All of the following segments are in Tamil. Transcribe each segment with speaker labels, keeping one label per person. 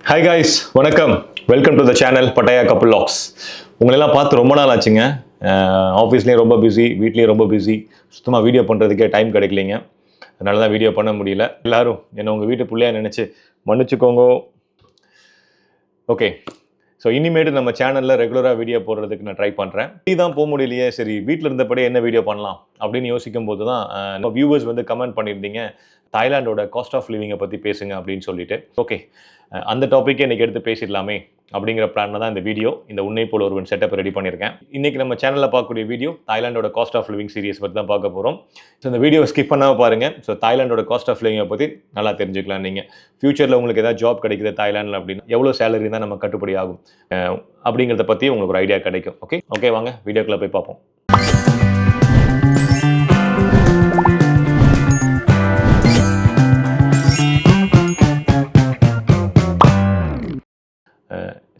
Speaker 1: ஹாய் காய்ஸ், வணக்கம். Welcome to the channel Pattaya couple logs. உங்களெல்லாம் பார்த்து ரொம்ப நாள் ஆச்சுங்க. ஆஃபீஸ்லேயும் ரொம்ப பிஸி, வீட்லேயும் ரொம்ப பிஸி. சுத்தமாக வீடியோ பண்ணுறதுக்கே டைம் கிடைக்கலைங்க. அதனால தான் வீடியோ பண்ண முடியல. எல்லோரும் என்னை உங்கள் வீட்டு பிள்ளையா நினச்சி மன்னிச்சுக்கோங்க. ஓகே, ஸோ இனிமேட்டு நம்ம சேனலில் ரெகுலராக வீடியோ போடுறதுக்கு நான் ட்ரை பண்ணுறேன். தான் போக முடியலையே, சரி வீட்டில் இருந்தபடி என்ன வீடியோ பண்ணலாம் அப்படின்னு யோசிக்கும் போது தான் நம்ம வியூவர்ஸ் வந்து கமெண்ட் பண்ணியிருந்தீங்க, தாய்லாண்டோட காஸ்ட் ஆஃப் லிவிங்கை பற்றி பேசுங்க அப்படின்னு சொல்லிட்டு. ஓகே, அந்த டாப்பிக்கே இன்றைக்கி எடுத்து பேசிடலாமே அப்படிங்கிற பிளானில் தான் இந்த வீடியோ, இந்த உன்னை போல் ஒருவன் செட்டப் ரெடி பண்ணியிருக்கேன். இன்றைக்கி நம்ம சேனலில் பார்க்கக்கூடிய வீடியோ தாய்லாண்டோட காஸ்ட் ஆஃப் லிவிங் சீரிஸ் பற்றி தான் பார்க்க போகிறோம். ஸோ இந்த வீடியோ ஸ்கிப் பண்ணாமல் பாருங்கள். ஸோ தாய்லாண்டோட காஸ்ட் ஆஃப் லிவிங்கை பற்றி நல்லா தெரிஞ்சுக்கலாம். நீங்கள் ஃபியூச்சரில் உங்களுக்கு ஏதாவது ஜாப் கிடைக்குது தாய்லாண்டில் அப்படின்னா எவ்வளோ சேலரி தான் நம்ம கட்டுப்படி ஆகும் அப்படிங்கிறத பற்றி உங்களுக்கு ஒரு ஐடியா கிடைக்கும். ஓகே வாங்க வீடியோக்குள்ளே போய் பார்ப்போம்.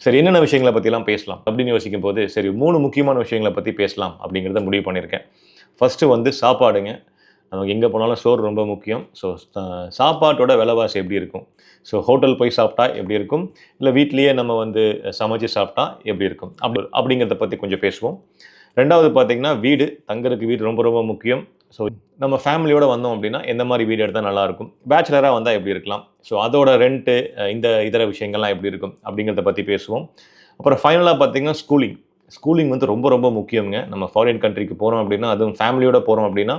Speaker 1: சரி, என்னென்ன விஷயங்களை பற்றிலாம் பேசலாம் அப்படின்னு யோசிக்கும் போது சரி 3 முக்கியமான விஷயங்களை பற்றி பேசலாம் அப்படிங்கிறத முடிவு பண்ணியிருக்கேன். ஃபஸ்ட்டு வந்து சாப்பாடுங்க. நமக்கு எங்கே போனாலும் சோறு ரொம்ப முக்கியம். ஸோ சாப்பாட்டோட விலைவாசி எப்படி இருக்கும், ஸோ ஹோட்டல் போய் சாப்பிட்டா எப்படி இருக்கும், இல்லை வீட்லேயே நம்ம வந்து சமைச்சு சாப்பிட்டா எப்படி இருக்கும் அப்படிங்கிறத பற்றி கொஞ்சம் பேசுவோம். ரெண்டாவது பார்த்திங்கன்னா வீடு, தங்குறதுக்கு வீடு ரொம்ப ரொம்ப முக்கியம். ஸோ நம்ம ஃபேமிலியோடு வந்தோம் அப்படின்னா எந்த மாதிரி வீடு எடுத்தால் நல்லாயிருக்கும், பேச்சுலராக வந்தால் எப்படி இருக்கலாம், ஸோ அதோட ரெண்ட்டு, இந்த இதர விஷயங்கள்லாம் எப்படி இருக்கும் அப்படிங்கிறத பற்றி பேசுவோம். அப்புறம் ஃபைனலாக பார்த்திங்கன்னா ஸ்கூலிங் வந்து ரொம்ப ரொம்ப முக்கியங்க. நம்ம ஃபாரின் கண்ட்ரிக்கு போகிறோம் அப்படின்னா, அதுவும் ஃபேமிலியோடு போகிறோம் அப்படின்னா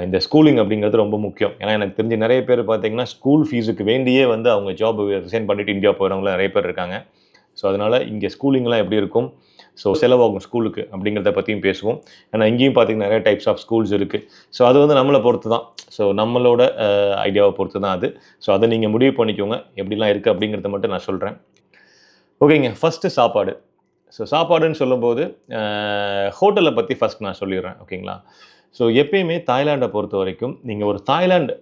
Speaker 1: இந்த ஸ்கூலிங் அப்படிங்கிறது ரொம்ப முக்கியம். ஏன்னா எனக்கு தெரிஞ்சு நிறைய பேர் பார்த்திங்கன்னா ஸ்கூல் ஃபீஸுக்கு வேண்டியே வந்து அவங்க ஜாப் ரிசைன் பண்ணிவிட்டு இந்தியா போகிறவங்களும் நிறைய பேர் இருக்காங்க. ஸோ அதனால் இங்கே ஸ்கூலிங்லாம் எப்படி இருக்கும், ஸோ செலவாகும் ஸ்கூலுக்கு அப்படிங்கிறத பற்றியும் பேசுவோம். ஏன்னா இங்கேயும் பார்த்திங்கன்னா நிறைய டைப்ஸ் ஆஃப் ஸ்கூல்ஸ் இருக்குது. ஸோ அது வந்து நம்மளை பொறுத்து தான், ஸோ நம்மளோட ஐடியாவை பொறுத்து தான் அது. ஸோ அதை நீங்கள் முடிவு பண்ணிக்கோங்க எப்படிலாம் இருக்குது அப்படிங்கிறத மட்டும் நான் சொல்கிறேன். ஓகேங்க, ஃபஸ்ட்டு சாப்பாடு. ஸோ சாப்பாடுன்னு சொல்லும்போது ஹோட்டலை பற்றி ஃபஸ்ட் நான் சொல்லிடுறேன். ஓகேங்களா? ஸோ எப்பயுமே தாய்லாண்டை பொறுத்த வரைக்கும் நீங்கள்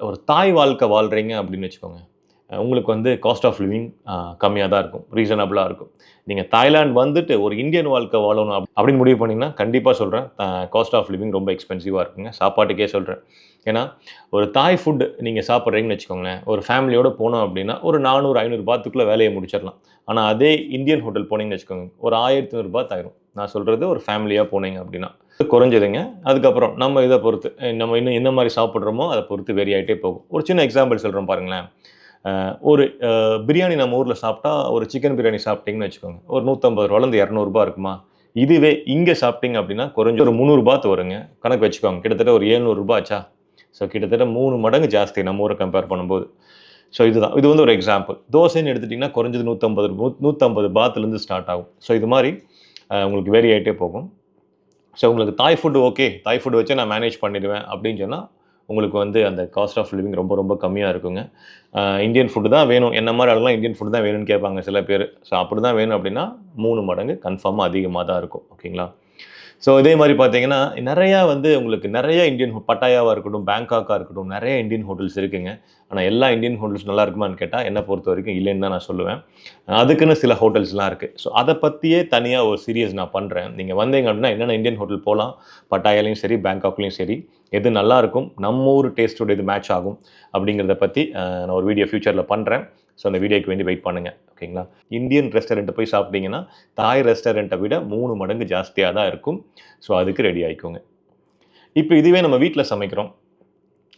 Speaker 1: ஒரு தாய் வாழ்க்கை வாழ்கிறீங்க அப்படின்னு வச்சுக்கோங்க, உங்களுக்கு வந்து காஸ்ட் ஆஃப் லிவிங் கம்மியாக தான் இருக்கும், ரீசனபிளாக இருக்கும். நீங்கள் தாய்லாந்து வந்துட்டு ஒரு இந்தியன் வாழ்க்கை வாழணும் அப்படின்னு முடிவு பண்ணிங்கன்னா கண்டிப்பாக சொல்கிறேன், காஸ்ட் ஆஃப் லிவிங் ரொம்ப எக்ஸ்பென்சிவாக இருக்குங்க. சாப்பாட்டுக்கே சொல்கிறேன். ஏன்னா ஒரு தாய் ஃபுட்டு நீங்கள் சாப்பிட்றீங்கன்னு வச்சுக்கோங்களேன், ஒரு ஃபேமிலியோடு போனோம் அப்படின்னா ஒரு 400-500 பாத்துக்குள்ளே வேலையை முடிச்சிடலாம். ஆனால் அதே இந்தியன் ஹோட்டல் போனீங்கன்னு வச்சுக்கோங்க, ஒரு 1500 பாத் ஆயிரும். நான் சொல்கிறது ஒரு ஃபேமிலியாக போனீங்க அப்படின்னா குறைஞ்சதுங்க. அதுக்கப்புறம் நம்ம இதை பொறுத்து நம்ம இன்னும் என்ன மாதிரி சாப்பிட்றோமோ அதை பொறுத்து வேரி ஆகிட்டே போகும். ஒரு சின்ன எக்ஸாம்பிள் சொல்கிறோம் பாருங்களேன். ஒரு பிரியாணி நம்ம ஊரில் சாப்பிட்டா, ஒரு சிக்கன் பிரியாணி சாப்பிட்டிங்கன்னு வச்சுக்கோங்க, ஒரு 150 ரூபாலேருந்து 200 ரூபா இருக்குமா. இதுவே இங்கே சாப்பிட்டிங்க அப்படின்னா குறைஞ்ச ஒரு 300 பாத் வருங்க. கணக்கு வச்சுக்கோங்க, கிட்டத்தட்ட ஒரு 700 ரூபா ஆச்சா. ஸோ கிட்டத்தட்ட 3 மடங்கு ஜாஸ்தி நம்ம ஊரை கம்பேர் பண்ணும்போது. ஸோ இது வந்து ஒரு எக்ஸாம்பிள். தோசைன்னு எடுத்துட்டிங்கன்னா குறைஞ்சது 150 பாத்துலேருந்து ஸ்டார்ட் ஆகும். ஸோ இது மாதிரி உங்களுக்கு வேரி ஆகிட்டே போகும். ஸோ உங்களுக்கு தாய் ஃபுட்டு ஓகே, தாய் ஃபுட்டு வச்சு நான் மேனேஜ் பண்ணிடுவேன் அப்படின்னு சொன்னால் உங்களுக்கு வந்து அந்த காஸ்ட் ஆஃப் லிவிங் ரொம்ப ரொம்ப கம்மியாக இருக்குங்க. இந்தியன் ஃபுட்டு தான் வேணும், என்ன மாதிரி ஆளுங்களாம் இந்தியன் ஃபுட்டு தான் வேணும்னு கேட்பாங்க சில பேர். ஸோ அப்படி தான் வேணும் அப்படின்னா 3 மடங்கு கன்ஃபார்மாக அதிகமாக தான் இருக்கும். ஓகேங்களா? ஸோ இதே மாதிரி பார்த்தீங்கன்னா நிறையா வந்து உங்களுக்கு நிறைய இந்தியன் பட்டாயாவாக இருக்கட்டும், பேங்காக்காக இருக்கட்டும், நிறைய இந்தியன் ஹோட்டல்ஸ் இருக்குங்க. ஆனால் எல்லா இந்தியன் ஹோட்டல்ஸ் நல்லா இருக்குமான்னு கேட்டால் என்னை பொறுத்த வரைக்கும் இல்லைன்னு தான் நான் சொல்லுவேன். அதுக்குன்னு சில ஹோட்டல்ஸ்லாம் இருக்குது. ஸோ அதை பற்றியே தனியாக ஒரு சீரியஸ் நான் பண்ணுறேன். நீங்கள் வந்தீங்க அப்படின்னா என்னென்ன இந்தியன் ஹோட்டல் போகலாம், பட்டாயாலையும் சரி பேங்காக்லேயும் சரி, எது நல்லாயிருக்கும், நம்ம ஊர் டேஸ்ட்டோட இது மேட்ச் ஆகும் அப்படிங்கிறத பற்றி நான் ஒரு வீடியோ ஃபியூச்சரில் பண்ணுறேன். ஸோ அந்த வீடியோக்கு வேண்டி வெயிட் பண்ணுங்கள். ஓகேங்களா? இந்தியன் ரெஸ்டாரண்ட்டை போய் சாப்பிட்டீங்கன்னா தாய் ரெஸ்டாரண்ட்டை விட 3 மடங்கு ஜாஸ்தியாக தான் இருக்கும். ஸோ அதுக்கு ரெடி ஆகிக்கோங்க. இப்போ இதுவே நம்ம வீட்டில் சமைக்கிறோம்.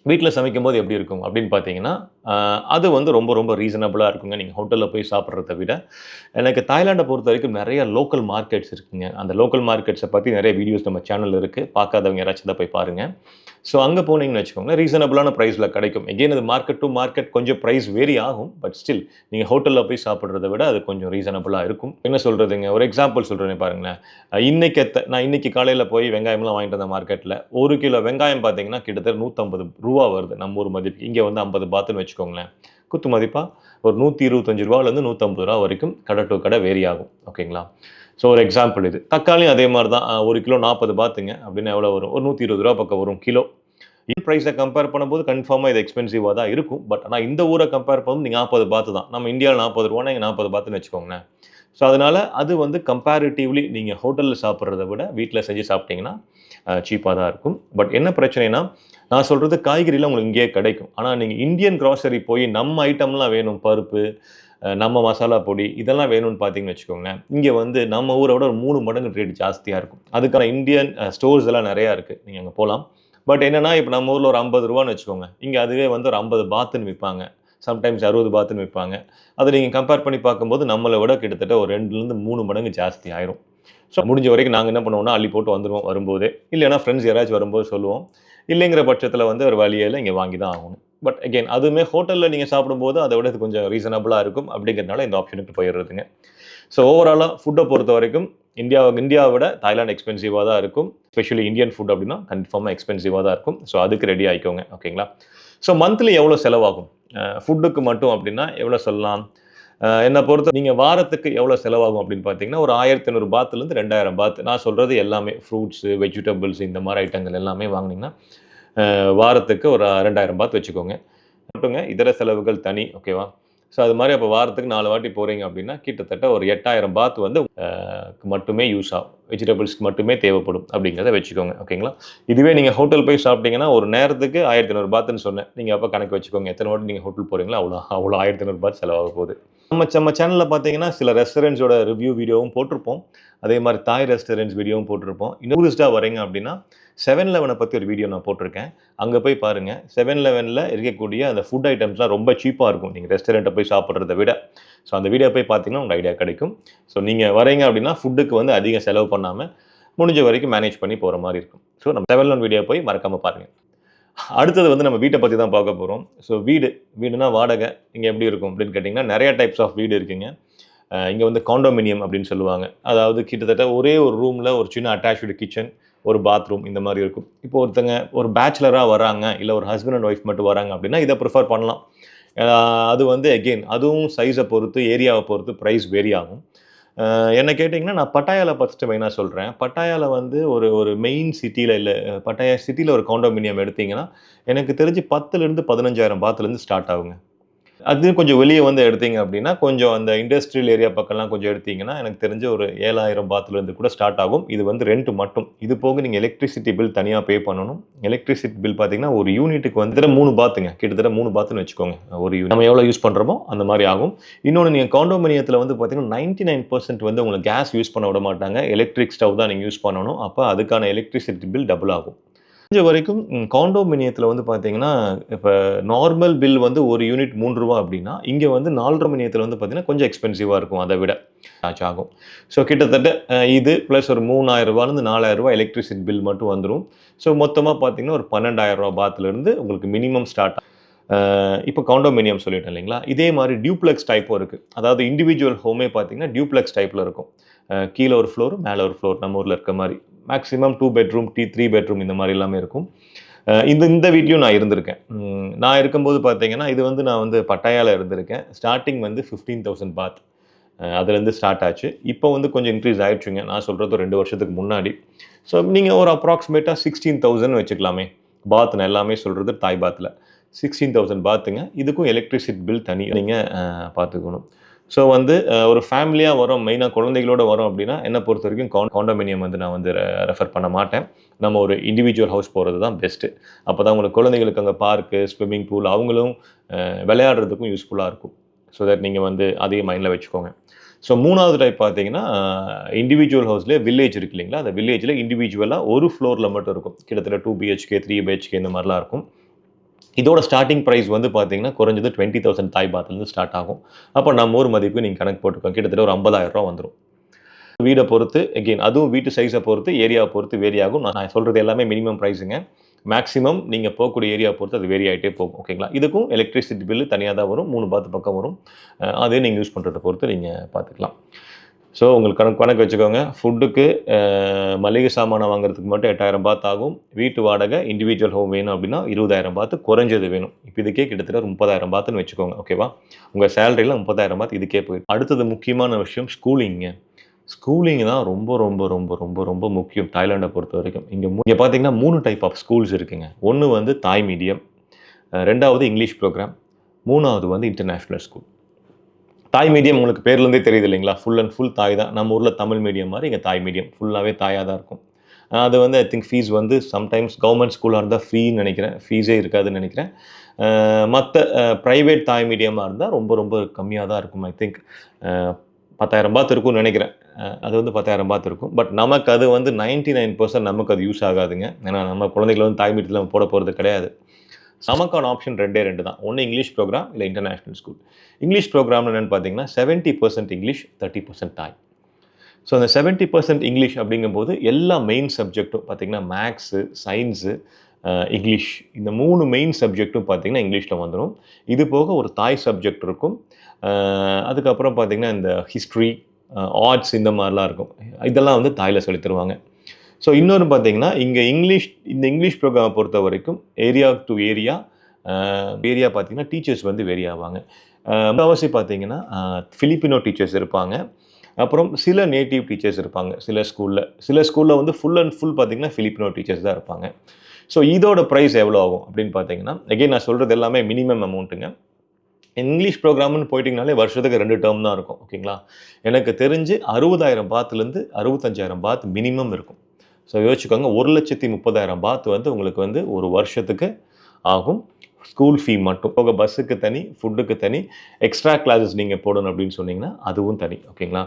Speaker 1: வீட்டில் சமைக்கும்போது எப்படி இருக்கும் அப்படின்னு பார்த்தீங்கன்னா, அது வந்து ரொம்ப ரொம்ப ரீசனபிளாக இருக்குங்க. நீங்கள் ஹோட்டலில் போய் சாப்பிட்றத விட. எனக்கு தாய்லாண்டை பொறுத்த வரைக்கும் நிறைய லோக்கல் மார்க்கெட்ஸ் இருக்குங்க. அந்த லோக்கல் மார்க்கெட்ஸை பற்றி நிறைய வீடியோஸ் நம்ம சேனலில் இருக்குது. பார்க்காதவங்க யாராச்சும் தான் போய் பாருங்கள். ஸோ அங்கே போனீங்கன்னு வச்சுக்கோங்களேன், ரீசனபிளான ப்ரைஸில் கிடைக்கும். எகெயின் அது மார்க்கெட் டு மார்க்கெட் கொஞ்சம் ப்ரைஸ் வேரி ஆகும். பட் ஸ்டில் நீங்கள் ஹோட்டலில் போய் சாப்பிட்றத விட அது கொஞ்சம் ரீசனபிளாக இருக்கும். என்ன சொல்கிறதுங்க, ஒரு எக்ஸாம்பிள் சொல்கிறேன் பாருங்களேன். நான் இன்றைக்கி காலையில் போய் வெங்காயம்லாம் வாங்கிட்டு வந்தேன் மார்க்கெட்டில். 1 கிலோ வெங்காயம் பார்த்தீங்கன்னா கிட்டத்தட்ட 150 ரூபா வருது நம்ம ஊர் மதிப்பு. இங்கே வந்து 50 பாத்துன்னு வச்சுக்கோங்களேன். குத்து மதிப்பாக ஒரு 125 ரூபாலேருந்து 150 ரூபா வரைக்கும் கடை டு கடை வேரி ஆகும். ஓகேங்களா? ஸோ ஒரு எக்ஸாம்பிள் இது. தக்காளியும் அதே மாதிரி தான். 1 கிலோ 40 பாத்துங்க அப்படின்னா எவ்வளோ வரும், ஒரு 120 ரூபா பக்கம் வரும் கிலோ. இந்த ப்ரைஸை கம்பேர் பண்ணும்போது கன்ஃபார்மாக இது எக்ஸ்பென்சிவாக தான் இருக்கும். பட் ஆனால் இந்த ஊரை கம்பேர் பண்ணும்போது நீங்கள் 40 பாத்து தான். நம்ம இந்தியாவில் 40 ரூபானா இங்கே 40 பாத்துன்னு வச்சுக்கோங்களேன். ஸோ அதனால் அது வந்து கம்பேரிட்டிவ்லி நீங்கள் ஹோட்டலில் சாப்பிட்றத விட வீட்டில் செஞ்சு சாப்பிட்டிங்கன்னா சீப்பாக தான் இருக்கும். பட் என்ன பிரச்சனைனா, நான் சொல்கிறது காய்கறிலாம் உங்களுக்கு இங்கேயே கிடைக்கும். ஆனால் நீங்கள் இந்தியன் க்ராசரி போய் நம்ம ஐட்டம்லாம் வேணும், பருப்பு நம்ம மசாலா பொடி இதெல்லாம் வேணும்னு பார்த்தீங்கன்னு வச்சுக்கோங்களேன், இங்கே வந்து நம்ம ஊரை விட ஒரு 3 மடங்கு ரேட் ஜாஸ்தியாக இருக்கும். அதுக்கான இந்தியன் ஸ்டோர்ஸ் எல்லாம் நிறையா இருக்குது. நீங்கள் அங்கே போகலாம். பட் என்னன்னா, இப்ப நம்ம ஊர்ல ஒரு ரூ. 50ன்னு வச்சுக்கோங்க. இங்க அதுவே வந்து ஒரு 50 பாத்துன்னு விப்பாங்க. சம்டைம்ஸ் 60 பாத்துன்னு விப்பாங்க. அத நீங்க கம்பேர் பண்ணி பார்க்கும்போது, நம்மள விட கிட்டத்தட்ட ஒரு 2லிருந்து 3 மடங்கு ஜாஸ்தி ஆயிரும். ஸோ முடிஞ்ச வரைக்கும் நாங்க என்ன பண்ணுவோம்னா, அள்ளி போட்டு வந்துருவோம் வரும்போதே. இல்லைன்னா ஃப்ரெண்ட்ஸ் யாராச்சும் வரும்போது சொல்லுவோம். இல்லைங்கிற பட்சத்தில வந்து வேற வழியே இல்ல, இங்க வாங்கி தான் ஆகணும். பட் அகைன் அதுவுமே ஹோட்டல்ல நீங்க சாப்பிடும்போது, அத விட இது கொஞ்சம் ரீசனபிளா இருக்கும். அப்படிங்கிறதுனால இந்த ஆப்ஷனுக்கு போயிடுறதுங்க. ஸோ ஓவராலா ஃபுட்ட பொறுத்தவரைக்கும் இந்தியாவ விட தாய்லாந்து எக்ஸ்பென்சிவா தான் இருக்கும். எஸ்பெஷலி இந்தியன் ஃபுட் அப்படின்னா கன்ஃபார்மா எக்ஸ்பென்சிவா தான் இருக்கும். ஸோ அதுக்கு ரெடி ஆயிக்கோங்க. ஓகேங்களா? ஸோ மந்த்லி எவ்வளோ செலவாகும்? ஃபுட்டுக்கு மட்டும் அப்படின்னா எவ்வளோ சொல்லலாம்? என்ன பொறுத்த நீங்க வாரத்துக்கு எவ்வளோ செலவாகும் அப்படின்னு பார்த்தீங்கன்னா, ஒரு 1500 பாத்லேருந்து 2000 பாத். நான் சொல்றது எல்லாமே ஃப்ரூட்ஸு, வெஜிடபிள்ஸ் இந்த மாரி ஐட்டங்கள் எல்லாமே வாங்குனீங்கன்னா, வாரத்துக்கு ஒரு 2000 பாத் வச்சுக்கோங்க. மட்டுங்க இதர செலவுகள் தனி. ஓகேவா? ஸோ அது மாரி அப்போ வாரத்துக்கு 4 வாட்டி போறீங்க அப்படின்னா, கிட்டத்தட்ட ஒரு 8000 பாத் வந்து மட்டுமே யூஸ் ஆகும். வெஜிடபிள்ஸ்க்கு மட்டுமே தேவைப்படும் அப்படிங்கிறத வச்சுக்கோங்க. ஓகேங்களா? இதுவே நீங்க ஹோட்டல் போய் சாப்பிட்டீங்கன்னா, ஒரு நேரத்துக்கு 1500 பாத்துன்னு சொன்னேன். நீங்க அப்ப கணக்கு வச்சுக்கோங்க. எத்தன வாட்டி நீங்க ஹோட்டல் போறீங்களோ, அவ்வளோ 1500 பாத் செலவாக போகுது. நம்ம சேனல்ல பார்த்தீங்கன்னா, சில ரெஸ்டாரண்ட்ஸோட ரிவ்யூ வீடியோவும் போட்டிருப்போம். அதே மாரி தாய் ரெஸ்டாரண்ட்ஸ் வீடியோவும் போட்டிருப்போம். இன்னும் டூரிஸ்ட்டா வரீங்க அப்படின்னா, 7-Eleven பத்தி ஒரு வீடியோ நான் போட்டிருக்கேன். அங்க போய் பாருங்க. 7-Elevenல இருக்கக்கூடிய அந்த ஃபுட் ஐட்டம்ஸ்லாம் ரொம்ப சீப்பா இருக்கும். நீங்க ரெஸ்டாரண்ட்ட போய் சாப்பிடுறத விட. ஸோ அந்த வீடியோ போய் பார்த்தீங்கன்னா, உங்களுக்கு ஐடியா கிடைக்கும். ஸோ நீங்க வரீங்க அப்படின்னா, ஃபுட்டுக்கு வந்து அதிகம் செலவு பண்ணாம, முடிஞ்ச வரைக்கும் மேனேஜ் பண்ணி போற மாரி இருக்கும். ஸோ நம்ம 7-Eleven வீடியோ போய் மறக்காம பாருங்க. அடுத்தது வந்து நம்ம வீட்ட பத்தி தான் பார்க்க போறோம். ஸோ வீடுனா வாடகை. இங்க எப்படி இருக்கும் அப்படின்னு கேட்டீங்கன்னா, நெறைய டைப்ஸ் ஆஃப் வீடு இருக்குங்க. இங்க வந்து காண்டோமினியம் அப்படின்னு சொல்லுவாங்க. அதாவது கிட்டத்தட்ட ஒரே ஒரு ரூம்ல ஒரு சின்ன அட்டாச்டு கிச்சன், ஒரு பாத்ரூம் இந்த மாரி இருக்கும். இப்போ ஒருத்தங்க ஒரு பேச்சுலரா வராங்க, இல்ல ஒரு ஹஸ்பண்ட் அண்ட் ஒய்ஃப் மட்டும் வராங்க அப்படின்னா, இத பிரிஃபர் பண்ணலாம். அ அது வந்து அகெயின் அதுவும் சைஸ பொறுத்து, ஏரியாவ பொறுத்து பிரைஸ் வேரி ஆகும். என்ன கேட்டீங்கன்னா, நான் பட்டாயால ஃபர்ஸ்ட்டு மெயினா சொல்றேன். பட்டாயால வந்து ஒரு ஒரு மெயின் சிட்டில இல்ல பட்டாயா சிட்டில ஒரு காண்டோமினியம் எடுத்தீங்கன்னா, எனக்கு தெரிஞ்சு 10,000லிருந்து 15,000 பாத்லேருந்து ஸ்டார்ட் ஆகுங்க. அது கொஞ்சம் வெளிய வந்து எடுத்தீங்க அப்டின்னா, கொஞ்சம் அந்த இண்டஸ்ட்ரியல் ஏரியா பக்கம்லாம் கொஞ்சம் எடுத்தீங்கன்னா, எனக்கு தெரிஞ்சு ஒரு 7,000 பாத்லேருந்து கூட ஸ்டார்ட் ஆகும். இது வந்து ரெண்ட் மட்டும். இது போக நீங்க எலக்ட்ரிசிட்டி பில் தனியா பே பண்ணணும். எலக்ட்ரிசிட்டி பில் பார்த்தீங்கன்னா, ஒரு யூனிட்டுக்கு வந்து 3 பாத்துங்க. கிட்டத்தட்ட 3 பாத்துன்னு வச்சுக்கோங்க. ஒரு யூனிட். நம்ம எவ்வளோ யூஸ் பண்றோமோ அந்த மாரி ஆகும். இன்னொன்னு நீங்க காண்டோமினியத்துல வந்து பார்த்தீங்கன்னா, 99% வந்து உங்களுக்கு கேஸ் யூஸ் பண்ண விட மாட்டாங்க. எலக்ட்ரிக் ஸ்டவ் தான் நீங்க யூஸ் பண்ணணும். அப்ப அதுக்கான எலக்ட்ரிசிட்டி பில் டபுள் ஆகும். முடிஞ்ச வரைக்கும் காண்டோமினியத்துல வந்து பார்த்தீங்கன்னா, இப்ப நார்மல் பில் வந்து ஒரு யூனிட் ரூ. 3 அப்படின்னா, இங்க வந்து 4 மினியத்துல வந்து பார்த்தீங்கன்னா, கொஞ்சம் எக்ஸ்பென்சிவா இருக்கும் அத விட. சார்ஜ் ஆகும். ஸோ கிட்டத்தட்ட இது பிளஸ் ஒரு ரூ. 3,000லேருந்து ரூ. 4,000 எலக்ட்ரிசிட்டி பில் மட்டும் வந்துரும். ஸோ மொத்தமா பார்த்தீங்கன்னா, ஒரு ரூ. 12,000 பாத்லருந்து உங்களுக்கு மினிமம் ஸ்டார்ட் இப்போ காண்டோமினியம் சொல்லிட்டேன் இல்லைங்களா? இதே மாரி டியூப்ளெக்ஸ் டைப்பும் இருக்கு. அதாவது இண்டிவிஜுவல் ஹோமே பார்த்தீங்கன்னா, டியூப்ளெக்ஸ் டைப்ல இருக்கும். கீழ ஒரு ஃப்ளோர், மேல ஒரு ஃப்ளோர் நம்ம ஊர்ல இருக்க மாரி. மேக்ஸிமம் 2 பெட்ரூம், 3 பெட்ரூம் இந்த மாரி எல்லாமே இருக்கும். இந்த வீட்லயும் நான் இருந்திருக்கேன். நான் இருக்கும்போது பார்த்தீங்கன்னா, இது வந்து நான் வந்து பட்டாயால இருந்திருக்கேன். ஸ்டார்ட்டிங் வந்து 15,000 பாத். அதுலேருந்து ஸ்டார்ட் ஆச்சு. இப்போ வந்து கொஞ்சம் இன்க்ரீஸ் ஆயிடுச்சுங்க. நான் சொல்றது 2 வருஷத்துக்கு முன்னாடி. ஸோ நீங்க ஒரு அப்ராக்ஸிமேட்டா 16,000 வச்சுக்கலாமே. பாத் நான் எல்லாமே சொல்றது தாய் பாத்ல. 16,000 பாத்துங்க. இதுக்கும் எலக்ட்ரிசிட்டி பில் தனி. நீங்க பார்த்துக்கணும். ஸோ வந்து ஒரு ஃபேமிலியா வரோம், மெயினா குழந்தைகளோட வரோம் அப்படின்னா, என்ன பொறுத்தவரைக்கும் காண்டோமினியம் வந்து நான் வந்து ரெஃபர் பண்ண மாட்டேன். நம்ம ஒரு இண்டிவிஜுவல் ஹவுஸ் போறது தான் பெஸ்ட்டு. அப்பதான் உங்களுக்கு குழந்தைகளுக்கு அங்க பார்க்கு, ஸ்விம்மிங் பூல் அவங்களும் விளையாடுறதுக்கும் யூஸ்ஃபுல்லா இருக்கும். ஸோ தட் நீங்க வந்து அதையும் மைண்ட்ல வச்சுக்கோங்க. ஸோ 3வது டைப் பார்த்தீங்கன்னா, இண்டிவிஜுவல் ஹவுஸ்லயே வில்லேஜ் இருக்கு இல்லைங்களா? அந்த வில்லேஜ்ல இண்டிவிஜுவலா ஒரு ஃப்ளோர்ல மட்டும் இருக்கும். கிட்டத்தட்ட 2 பிஹெச்கே, 3 பிஹெச்கே இந்த மாரிலாம் இருக்கும். இதோட ஸ்டார்ட்டிங் பிரைஸ் வந்து பார்த்தீங்கன்னா, குறைஞ்சது 20,000 தாய் பாத்லேருந்து ஸ்டார்ட் ஆகும். அப்போ நம்ம ஊர் மதிப்பு நீங்க கணக்கு போட்டுக்கோங்க. கிட்டத்தட்ட ஒரு ரூ. 50,000 வந்துரும். வீட பொறுத்து அகெயின் அதுவும் வீட்டு சைஸ பொறுத்து, ஏரியாவ பொறுத்து வேரி ஆகும். நான் சொல்றது எல்லாமே மினிமம் பிரைஸுங்க. மேக்ஸிமம் நீங்க போகக்கூடிய ஏரியாவ பொறுத்து அது வேரி ஆயிட்டே போகும். ஓகேங்களா? இதுக்கும் எலக்ட்ரிசிட்டி பில் தனியா தான் வரும். 3 பாத் பக்கம் வரும். அதே நீங்க யூஸ் பண்றத பொறுத்து நீங்க பார்த்துக்கலாம். ஸோ உங்களுக்கு கணக்கு வச்சுக்கோங்க. ஃபுட்டுக்கு மளிகை சாமானம் வாங்குறதுக்கு மட்டும் 8,000 பாத் ஆகும். வீட்டு வாடகை இண்டிவிஜுவல் ஹோம் வேணும் அப்படின்னா 20,000 பாத் குறைஞ்சது வேணும். இப்போ இதுக்கே கிட்டத்தட்ட ஒரு 30,000 பாத்துன்னு வச்சுக்கோங்க. ஓகேவா? உங்க சேலரியில 30,000 பாத் இதுக்கே போயிடும். அடுத்தது முக்கியமான விஷயம் ஸ்கூலிங்க. ஸ்கூலிங் தான் ரொம்ப ரொம்ப ரொம்ப ரொம்ப ரொம்ப முக்கியம் தாய்லாண்ட பொறுத்தவரைக்கும். இங்க பார்த்தீங்கன்னா 3 டைப் ஆஃப் ஸ்கூல்ஸ் இருக்குங்க. ஒண்ணு வந்து தாய் மீடியம், 2வது இங்கிலீஷ் ப்ரோகிராம், 3வது வந்து இன்டர்நேஷனல் ஸ்கூல். தாய் மீடியம் உங்களுக்கு பேர்லேருந்தே தெரியுது இல்லைங்களா? ஃபுல் அண்ட் ஃபுல் தாய் தான். நம்ம ஊர்ல தமிழ் மீடியம் மாரி இங்க தாய் மீடியம். ஃபுல்லாவே தாயா தான் இருக்கும். அது வந்து ஐ திங்க் ஃபீஸ் வந்து சம்டைம்ஸ் கவர்மெண்ட் ஸ்கூலா இருந்தா ஃப்ரீன்னு நெனைக்கிறேன். ஃபீஸே இருக்காதுன்னு நெனைக்கிறேன். மற்ற ப்ரைவேட் தாய் மீடியமாக இருந்தால் ரொம்ப ரொம்ப கம்மியாக தான் இருக்கும். ஐ திங்க் 10,000 பாத் இருக்கும்னு நினைக்கிறேன். அது வந்து 10,000 பாத் இருக்கும். பட் நமக்கு அது வந்து 99% நமக்கு அது யூஸ் ஆகாதுங்க. ஏன்னா நம்ம குழந்தைகளை வந்து தாய் மீடியத்தில் நம்ம போட போகிறது கிடையாது. நமக்கான ஆப்ஷன் 2 தான். ஒன்று இங்கிலீஷ் ப்ரோக்ராம், இல்லை இன்டர்நேஷனல் ஸ்கூல். இங்கிலீஷ் ப்ரோக்ராம்னு என்னென்னு பார்த்தீங்கன்னா 70% இங்கிலீஷ், 30% தாய். ஸோ அந்த 70% இங்கிலீஷ் அப்படிங்கும்போது எல்லா மெயின் சப்ஜெக்ட்டும் பார்த்தீங்கன்னா மேக்ஸு, சயின்ஸு, இங்கிலீஷ், இந்த 3 மெயின் சப்ஜெக்ட்டும் பார்த்தீங்கன்னா இங்கிலீஷில் வந்துடும். இது போக ஒரு தாய் சப்ஜெக்ட் இருக்கும். அதுக்கப்புறம் பார்த்தீங்கன்னா இந்த ஹிஸ்ட்ரி, ஆர்ட்ஸ் இந்த மாதிரிலாம் இருக்கும். இதெல்லாம் வந்து தாயில் சொல்லித் தருவாங்க. ஸோ இன்னொன்று பார்த்தீங்கன்னா இந்த இங்கிலீஷ் ப்ரோக்ராமை பொறுத்த வரைக்கும் ஏரியா டு ஏரியா பார்த்தீங்கன்னா டீச்சர்ஸ் வந்து வேரி ஆவாங்க. முக்கால்வாசி பார்த்தீங்கன்னா ஃபிலிப்பினோ டீச்சர்ஸ் இருப்பாங்க. அப்புறம் சில நேட்டிவ் டீச்சர்ஸ் இருப்பாங்க சில ஸ்கூலில் வந்து ஃபுல் அண்ட் ஃபுல் பார்த்தீங்கன்னா ஃபிலிப்பினோ டீச்சர்ஸ் தான் இருப்பாங்க. ஸோ இதோட ப்ரைஸ் எவ்வளோ ஆகும் அப்படின்னு பார்த்தீங்கன்னா, அகெயின் நான் சொல்கிறது எல்லாமே மினிமம் அமௌண்ட்டுங்க. இங்கிலீஷ் ப்ரோக்ராம்னு போயிட்டிங்கனாலே வருஷத்துக்கு 2 டேர்ம் தான் இருக்கும். ஓகேங்களா? எனக்கு தெரிஞ்சு 60,000 பாத்துலேருந்து 65,000 பாத் மினிமம் இருக்கும். ஸோ யோசிச்சுக்கோங்க, 1,30,000 பாத் வந்து உங்களுக்கு வந்து ஒரு வருஷத்துக்கு ஆகும். ஸ்கூல் ஃபீ மட்டும் போக பஸ்ஸுக்கு தனி, ஃபுட்டுக்கு தனி, எக்ஸ்ட்ரா கிளாஸஸ் நீங்கள் போடணும் அப்படின்னு சொன்னீங்கன்னா அதுவும் தனி. ஓகேங்களா?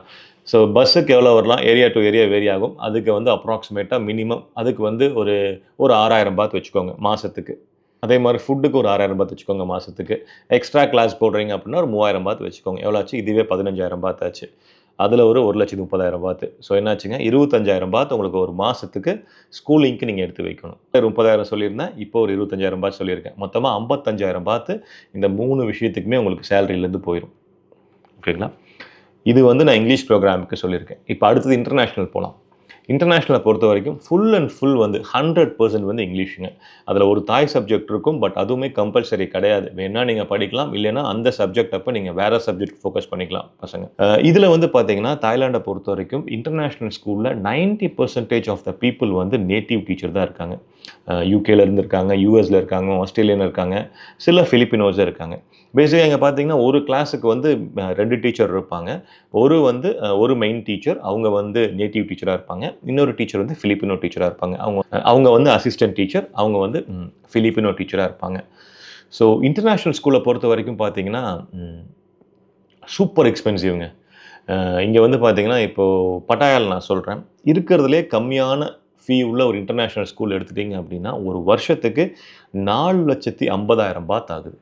Speaker 1: ஸோ பஸ்ஸுக்கு எவ்வளோ வரலாம், ஏரியா டு ஏரியா வேரி ஆகும். அதுக்கு வந்து அப்ராக்சிமேட்டாக மினிமம் அதுக்கு வந்து ஒரு 6,000 பாத் வச்சுக்கோங்க மாதத்துக்கு. அதே மாதிரி ஃபுட்டுக்கு ஒரு 6,000 பாத் வச்சுக்கோங்க மாதத்துக்கு. எக்ஸ்ட்ரா கிளாஸ் போடுறீங்க அப்படின்னா ஒரு 3,000 பாத் வச்சுக்கோங்க. எவ்வளோ ஆச்சு? இதுவே 15,000 பாத் ஆச்சு. அதில் ஒரு 1,30,000 பாத்து. ஸோ என்னாச்சுங்க, 25,000 பாத் உங்களுக்கு ஒரு மாதத்துக்கு ஸ்கூலிங்க்கு நீங்கள் எடுத்து வைக்கணும். 30,000 சொல்லியிருந்தேன், இப்போ ஒரு 25,000 பாத் சொல்லியிருக்கேன். மொத்தமாக 55,000 பாத்து இந்த 3 விஷயத்துக்குமே உங்களுக்கு சேலரியிலேருந்து போயிடும். ஓகேங்களா? இது வந்து நான் இங்கிலீஷ் ப்ரோக்ராமுக்கு சொல்லியிருக்கேன். இப்போ அடுத்தது இன்டர்நேஷ்னல் போகலாம். இன்டர்நேஷ்னலை பொறுத்த வரைக்கும் ஃபுல் அண்ட் ஃபுல் வந்து 100% வந்து இங்கிலீஷுங்க. அதில் ஒரு தாய் சப்ஜெக்ட் இருக்கும். பட் அதுவுமே கம்பல்சரி கிடையாது. வேணா நீங்கள் படிக்கலாம், இல்லைன்னா அந்த சப்ஜெக்ட் அப்போ நீங்கள் வேறு சப்ஜெக்ட் ஃபோக்கஸ் பண்ணிக்கலாம் பசங்க. இதில் வந்து பார்த்தீங்கன்னா தாய்லாண்டை பொறுத்த வரைக்கும் இன்டர்நேஷ்னல் ஸ்கூலில் 90% ஆஃப் த பீப்புள் வந்து நேட்டிவ் டீச்சர் தான் இருக்காங்க. யூகேல இருக்காங்க, யூஎஸில் இருக்காங்க, ஆஸ்திரேலியன் இருக்காங்க, சில ஃபிலிப்பினோஸும் இருக்காங்க. பேசிக்காக இங்கே பார்த்தீங்கன்னா ஒரு கிளாஸுக்கு வந்து 2 டீச்சர் இருப்பாங்க. ஒரு மெயின் டீச்சர், அவங்க வந்து நேட்டிவ் டீச்சராக இருப்பாங்க. இன்னொரு டீச்சர் வந்து ஃபிலிப்பினோ டீச்சராக இருப்பாங்க. அவங்க வந்து அசிஸ்டன்ட் டீச்சர், அவங்க வந்து ஃபிலிப்பினோ டீச்சராக இருப்பாங்க. ஸோ இன்டர்நேஷ்னல் ஸ்கூலை பொறுத்த வரைக்கும் பார்த்தீங்கன்னா சூப்பர் எக்ஸ்பென்சிவ்ங்க. இங்கே வந்து பார்த்தீங்கன்னா இப்போது பட்டாயால் நான் சொல்கிறேன், இருக்கிறதுலே கம்மியான ஃபீ உள்ள ஒரு இன்டர்நேஷ்னல் ஸ்கூல் எடுத்துட்டிங்க அப்படின்னா ஒரு வருஷத்துக்கு 4,50,000 பாத் ஆகுது.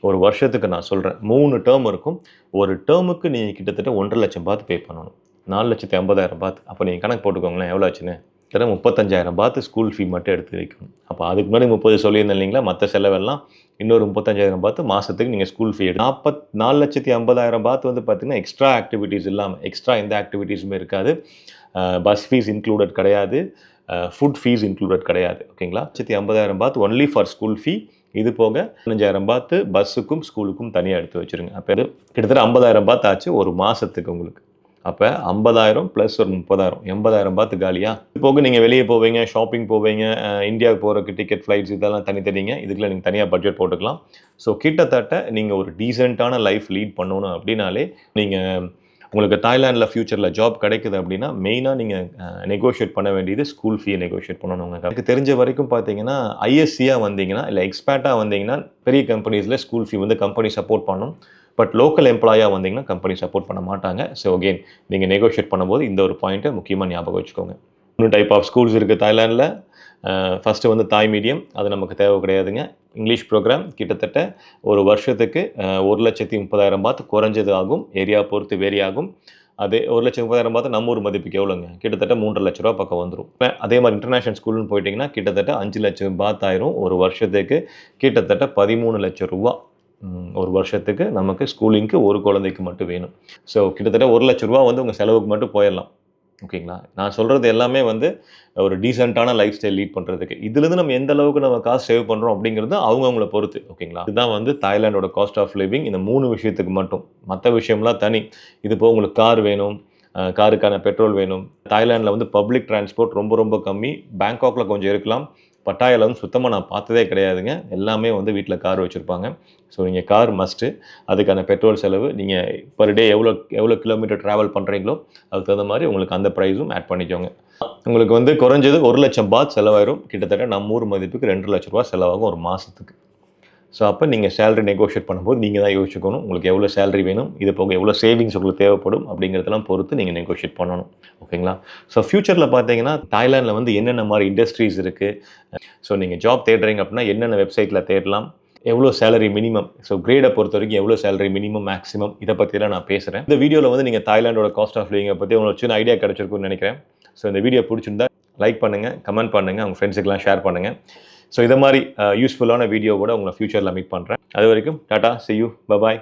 Speaker 1: ஒரு வருஷத்துக்கு நான் சொல்கிறேன், 3 டேர்ம் இருக்கும். ஒரு டேர்முக்கு நீங்கள் கிட்டத்தட்ட 1,50,000 பாத் பே பண்ணணும். 4,50,000 பாத். அப்போ நீங்கள் கணக்கு போட்டுக்கோங்களேன் எவ்வளோ ஆச்சுன்னு. கிட்ட 35,000 பாத் ஸ்கூல் ஃபீ மட்டும் எடுத்து வைக்கணும். அப்போ அதுக்கு முன்னாடி 30 சொல்லியிருந்தேன் இல்லைங்களா, மற்ற செலவெல்லாம் இன்னொரு 35,000 பாத் மாதத்துக்கு நீங்கள் ஸ்கூல் ஃபீ 4,50,000 பாத் வந்து பார்த்தீங்கன்னா எக்ஸ்ட்ரா ஆக்டிவிட்டீஸ் இல்லாமல், எக்ஸ்ட்ரா எந்த ஆக்டிவிட்டீஸுமே இருக்காது. பஸ் ஃபீஸ் இன்க்ளூடட் கிடையாது, ஃபுட் ஃபீஸ் இன்க்ளூடட் கிடையாது. ஓகேங்களா? 1,50,000 பாத் ஒன்லி ஃபார் ஸ்கூல் ஃபீ. இது போக 15,000 பாத்து பஸ்ஸுக்கும் ஸ்கூலுக்கும் தனியாக எடுத்து வச்சுருங்க. அப்போ இது கிட்டத்தட்ட 50,000 பாத் ஆச்சு ஒரு மாதத்துக்கு உங்களுக்கு. அப்போ 50,000 ப்ளஸ் ஒரு 30,000, 80,000 பாத்து காலியா? இது போக நீங்கள் வெளியே போவீங்க, ஷாப்பிங் போவீங்க, இந்தியாவுக்கு போகிறக்கு டிக்கெட், ஃப்ளைட்ஸ் இதெல்லாம் தனித்தனிங்க. இதுக்குள்ள நீங்கள் தனியாக பட்ஜெட் போட்டுக்கலாம். ஸோ கிட்டத்தட்ட நீங்கள் ஒரு டீசெண்டான லைஃப் லீட் பண்ணணும் அப்படின்னாலே, நீங்கள் உங்களுக்கு தாய்லாண்டில் ஃப்யூச்சரில் ஜாப் கிடைக்குது அப்படின்னா மெயினாக நீங்கள் நெகோஷியேட் பண்ண வேண்டியது ஸ்கூல் ஃபீயை நெகோஷியேட் பண்ணணுங்க. எனக்கு தெரிஞ்ச வரைக்கும் பார்த்தீங்கன்னா ஐஎஸ்சியாக வந்தீங்கன்னா, இல்லை எக்ஸ்பேர்ட்டாக வந்தீங்கன்னா பெரிய கம்பெனிஸில் ஸ்கூல் ஃபீ வந்து கம்பெனி சப்போர்ட் பண்ணும். பட் லோக்கல் எம்ப்ளாயாக வந்தீங்கன்னா கம்பெனி சப்போர்ட் பண்ண மாட்டாங்க. ஸோ அகெயின் நீங்கள் நெகோஷியேட் பண்ணும்போது இந்த ஒரு பாயிண்ட்டை முக்கியமாக ஞாபகம் வச்சுக்கோங்க. 3 டைப் ஆஃப் ஸ்கூல்ஸ் இருக்குது தாய்லாண்டில். ஃபஸ்ட்டு வந்து தாய் மீடியம், அது நமக்கு தேவை கிடையாதுங்க. இங்கிலீஷ் ப்ரோக்ராம் கிட்டத்தட்ட ஒரு வருஷத்துக்கு 1,30,000 பாத் குறைஞ்சது ஆகும். ஏரியா பொறுத்து வேரி ஆகும். அதே 1,30,000 பாத் நம்ம ஊர் மதிப்புக்கு எவ்வளோங்க, கிட்டத்தட்ட 3,50,000 ரூபா பக்கம் வந்துடும். அதே மாதிரி இன்டர்நேஷ்னல் ஸ்கூல்னு போயிட்டிங்கன்னா கிட்டத்தட்ட 5,00,000 பாத் ஆயிரும். ஒரு வருஷத்துக்கு கிட்டத்தட்ட 13,00,000 ரூபா ஒரு வருஷத்துக்கு நமக்கு ஸ்கூலிங்க்கு ஒரு குழந்தைக்கு மட்டும் வேணும். ஸோ கிட்டத்தட்ட 1,00,000 ரூபா வந்து உங்கள் செலவுக்கு மட்டும் போயிடலாம். ஓகேங்களா? நான் சொல்கிறது எல்லாமே வந்து ஒரு டீசெண்டான லைஃப் ஸ்டைல் லீட் பண்ணுறதுக்கு. இதுலேருந்து நம்ம எந்த அளவுக்கு நம்ம காசு சேவ் பண்ணுறோம் அப்படிங்கிறது அவங்கவுங்கள பொறுத்து. ஓகேங்களா? இதுதான் வந்து தாய்லாண்டோட காஸ்ட் ஆஃப் லிவிங். இந்த 3 விஷயத்துக்கு மட்டும். மற்ற விஷயம்லாம் தனி. இது போக உங்களுக்கு கார் வேணும், காருக்கான பெட்ரோல் வேணும். தாய்லாண்டில் வந்து பப்ளிக் டிரான்ஸ்போர்ட் ரொம்ப ரொம்ப கம்மி. பேங்காக்கில் கொஞ்சம் இருக்கலாம். பட்டாயாவில் வந்து சுத்தமாக நான் பார்த்ததே கிடையாதுங்க. எல்லாமே வந்து வீட்டில் கார் வச்சுருப்பாங்க. ஸோ நீங்கள் கார் மஸ்ட்டு. அதுக்கான பெட்ரோல் செலவு நீங்கள் பர் டே எவ்வளோ கிலோமீட்டர் ட்ராவல் பண்ணுறீங்களோ அதுக்கு தகுந்த மாதிரி உங்களுக்கு அந்த ப்ரைஸும் ஆட் பண்ணிக்கோங்க. உங்களுக்கு வந்து குறைஞ்சது 1,00,000 பாத் செலவாயிரும். கிட்டத்தட்ட நம்ம ஊர் மதிப்புக்கு 2,00,000 ரூபா செலவாகும் ஒரு மாதத்துக்கு. ஸோ அப்போ நீங்கள் சேலரி நெகோஷியேட் பண்ணும்போது நீங்கள் தான் யோசிச்சுக்கணும் உங்களுக்கு எவ்வளோ சேலரி வேணும், இது போக எவ்வளோ சேவிங்ஸ் உங்களுக்கு தேவைப்படும் அப்படிங்கிறதெல்லாம் பொறுத்து நீங்கள் நெகோஷியேட் பண்ணணும். ஓகேங்களா? ஸோ ஃப்யூச்சரில் பார்த்தீங்கன்னா தாய்லாண்டில் வந்து என்னென்ன மாதிரி இண்டஸ்ட்ரீஸ் இருக்குது, ஸோ நீங்கள் ஜாப் தேடுறீங்க அப்படின்னா என்னென்ன வெப்சைட்டில் தேடலாம், எவ்வளோ சேலரி மினிமம், ஸோ கிரேடை பொறுத்த வரைக்கும் எவ்வளோ சேலரி மினிமம் மேக்ஸிமம், இதை பற்றிலாம் நான் பேசுகிறேன். இந்த வீடியோவில் வந்து நீங்கள் தாய்லாண்டோட காஸ்ட் ஆஃப் லிவிங்கை பற்றி உங்களுக்கு சின்ன ஐடியா கிடச்சிருக்குன்னு நினைக்கிறேன். ஸோ இந்த வீடியோ பிடிச்சிருந்தா லைக் பண்ணுங்கள், கமெண்ட் பண்ணுங்கள், உங்கள் ஃப்ரெண்ட்ஸுக்கெல்லாம் ஷேர் பண்ணுங்கள். ஸோ இதை மாதிரி யூஸ்ஃபுல்லான வீடியோவோட உங்களை ஃப்யூச்சரில் மீட் பண்ணுறேன். அது வரைக்கும் Tata, see you, bye bye.